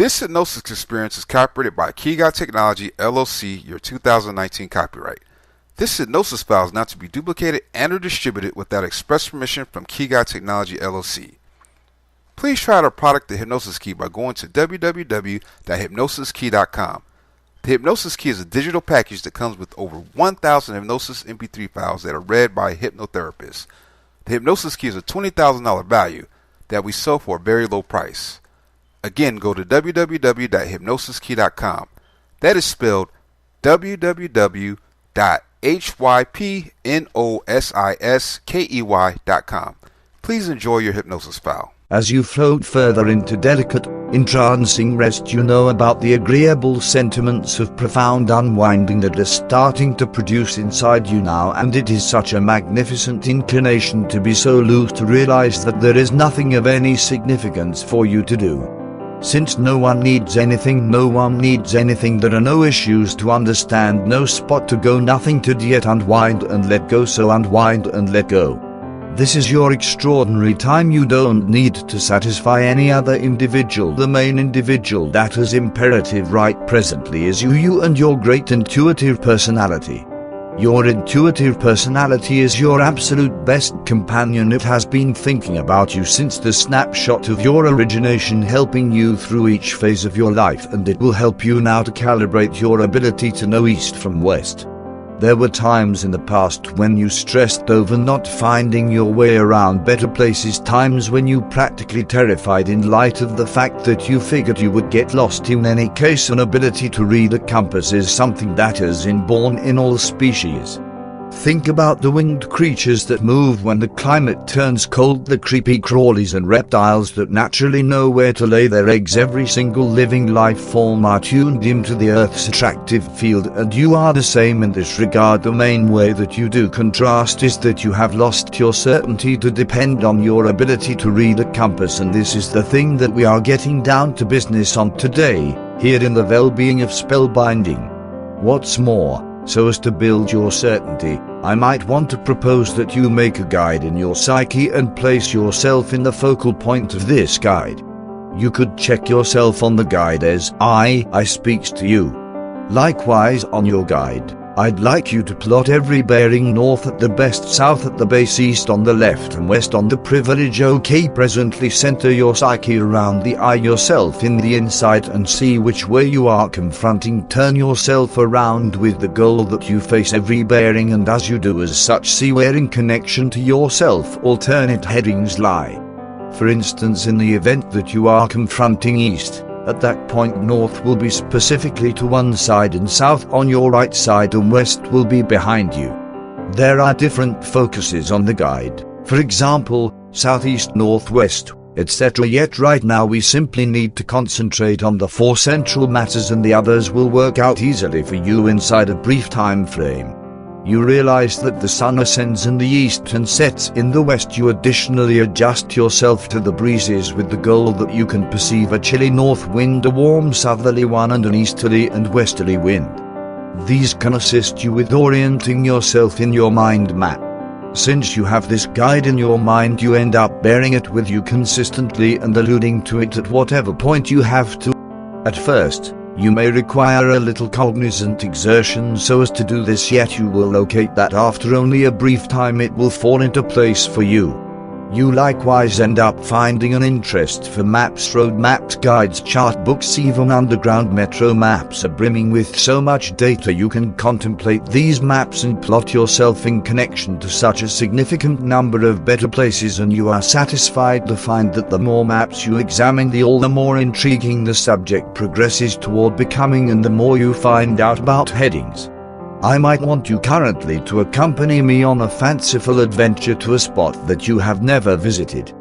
This hypnosis experience is copyrighted by Key Guy Technology, LLC, your 2019 copyright. This hypnosis file is not to be duplicated and or distributed without express permission from Key Guy Technology, LLC. Please try out our product, the Hypnosis Key, by going to www.hypnosiskey.com. The Hypnosis Key is a digital package that comes with over 1,000 Hypnosis Mp3 files that are read by a hypnotherapist. The Hypnosis Key is a $20,000 value that we sell for a very low price. Again, go to www.hypnosiskey.com. That is spelled www.hypnosiskey.com. Please enjoy your hypnosis file. As you float further into delicate, entrancing rest, you know about the agreeable sentiments of profound unwinding that are starting to produce inside you now, and it is such a magnificent inclination to be so loose to realize that there is nothing of any significance for you to do. Since no one needs anything, there are no issues to understand, no spot to go, nothing to yet unwind and let go, so unwind and let go. This is your extraordinary time. You don't need to satisfy any other individual. The main individual that is imperative right presently is you and your great intuitive personality. Your intuitive personality is your absolute best companion. It has been thinking about you since the snapshot of your origination, helping you through each phase of your life, and it will help you now to calibrate your ability to know east from west. There were times in the past when you stressed over not finding your way around better places, times when you practically terrified in light of the fact that you figured you would get lost. In any case, an ability to read a compass is something that is inborn in all species. Think about the winged creatures that move when the climate turns cold, the creepy crawlies and reptiles that naturally know where to lay their eggs. Every single living life form are tuned into the Earth's attractive field, and you are the same in this regard. The main way that you do contrast is that you have lost your certainty to depend on your ability to read a compass, and this is the thing that we are getting down to business on today, here in the well-being of spellbinding. What's more, so as to build your certainty, I might want to propose that you make a guide in your psyche and place yourself in the focal point of this guide. You could check yourself on the guide as I speaks to you. Likewise, on your guide, I'd like you to plot every bearing: north at the best, south at the base, east on the left, and west on the privilege. Okay, presently center your psyche around the I, yourself in the inside, and see which way you are confronting. Turn yourself around with the goal that you face every bearing, and as you do as such, see where in connection to yourself alternate headings lie. For instance, in the event that you are confronting east, at that point north will be specifically to one side and south on your right side, and west will be behind you. There are different focuses on the guide, for example, southeast, northwest, etc. Yet right now we simply need to concentrate on the four central matters, and the others will work out easily for you inside a brief time frame. You realize that the sun ascends in the east and sets in the west. You additionally adjust yourself to the breezes with the goal that you can perceive a chilly north wind, a warm southerly one, and an easterly and westerly wind. These can assist you with orienting yourself in your mind map. Since you have this guide in your mind, you end up bearing it with you consistently and alluding to it at whatever point you have to. At first, you may require a little cognizant exertion so as to do this, yet you will locate that after only a brief time it will fall into place for you. You likewise end up finding an interest for maps, road maps, guides, chart books, even underground metro maps are brimming with so much data. You can contemplate these maps and plot yourself in connection to such a significant number of better places, and you are satisfied to find that the more maps you examine, the more intriguing the subject progresses toward becoming, and the more you find out about headings. I might want you currently to accompany me on a fanciful adventure to a spot that you have never visited.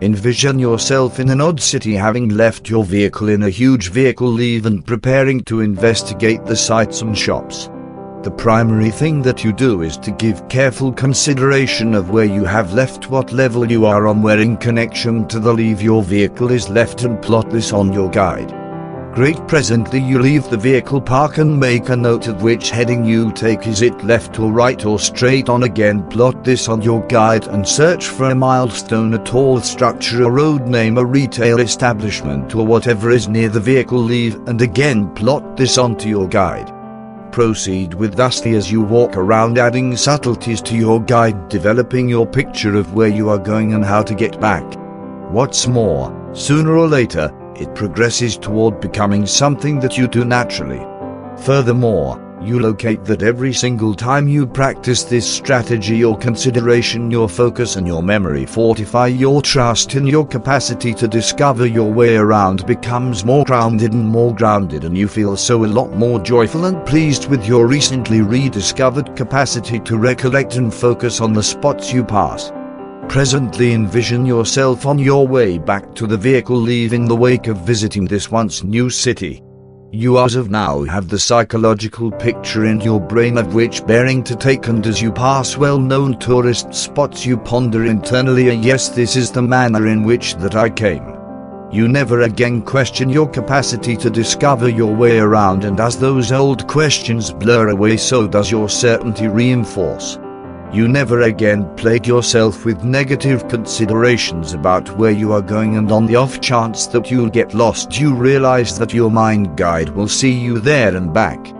Envision yourself in an odd city, having left your vehicle in a huge vehicle leave and preparing to investigate the sights and shops. The primary thing that you do is to give careful consideration of where you have left, what level you are on, where in connection to the leave your vehicle is left, and plot this on your guide. Great. Presently you leave the vehicle park and make a note of which heading you take. Is it left or right or straight on? Again, plot this on your guide and search for a milestone, a tall structure, a road name, a retail establishment, or whatever is near the vehicle. Leave and again plot this onto your guide. Proceed with thusly as you walk around, adding subtleties to your guide, developing your picture of where you are going and how to get back. What's more, sooner or later, it progresses toward becoming something that you do naturally. Furthermore, you locate that every single time you practice this strategy, your consideration, your focus and your memory fortify. Your trust in your capacity to discover your way around becomes more grounded, and you feel so a lot more joyful and pleased with your recently rediscovered capacity to recollect and focus on the spots you pass. Presently envision yourself on your way back to the vehicle, leaving the wake of visiting this once new city. You as of now have the psychological picture in your brain of which bearing to take, and as you pass well-known tourist spots you ponder internally, yes, this is the manner in which that I came. You never again question your capacity to discover your way around, and as those old questions blur away, so does your certainty reinforce. You never again plague yourself with negative considerations about where you are going, and on the off chance that you'll get lost, you realize that your mind guide will see you there and back.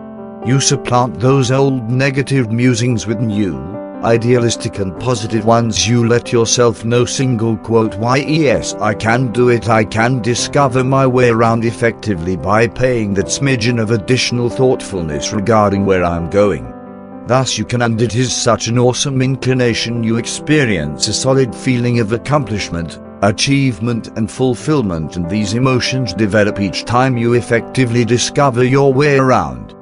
You supplant those old negative musings with new, idealistic and positive ones. You let yourself know single quote, why yes, I can do it, I can discover my way around effectively by paying that smidgen of additional thoughtfulness regarding where I'm going. Thus you can, and it is such an awesome inclination, you experience a solid feeling of accomplishment, achievement and fulfillment, and these emotions develop each time you effectively discover your way around.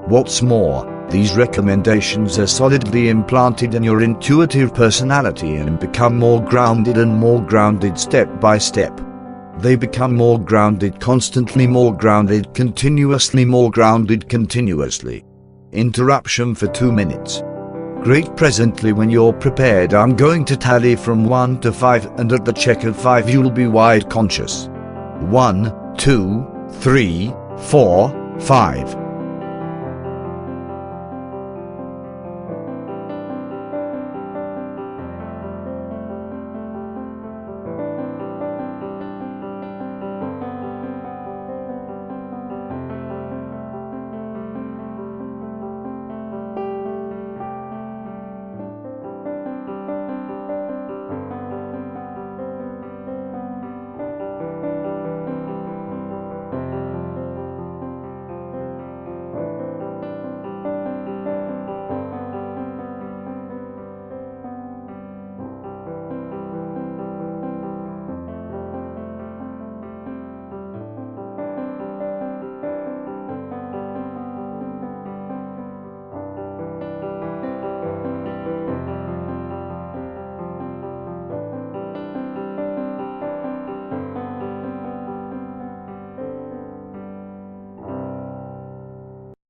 What's more, these recommendations are solidly implanted in your intuitive personality and become more grounded step by step. They become more grounded constantly, more grounded continuously, more grounded continuously. Interruption for 2 minutes. Great. Presently when you're prepared, I'm going to tally from 1 to 5, and at the check of 5 you'll be wide conscious. 1, 2, 3, 4, 5.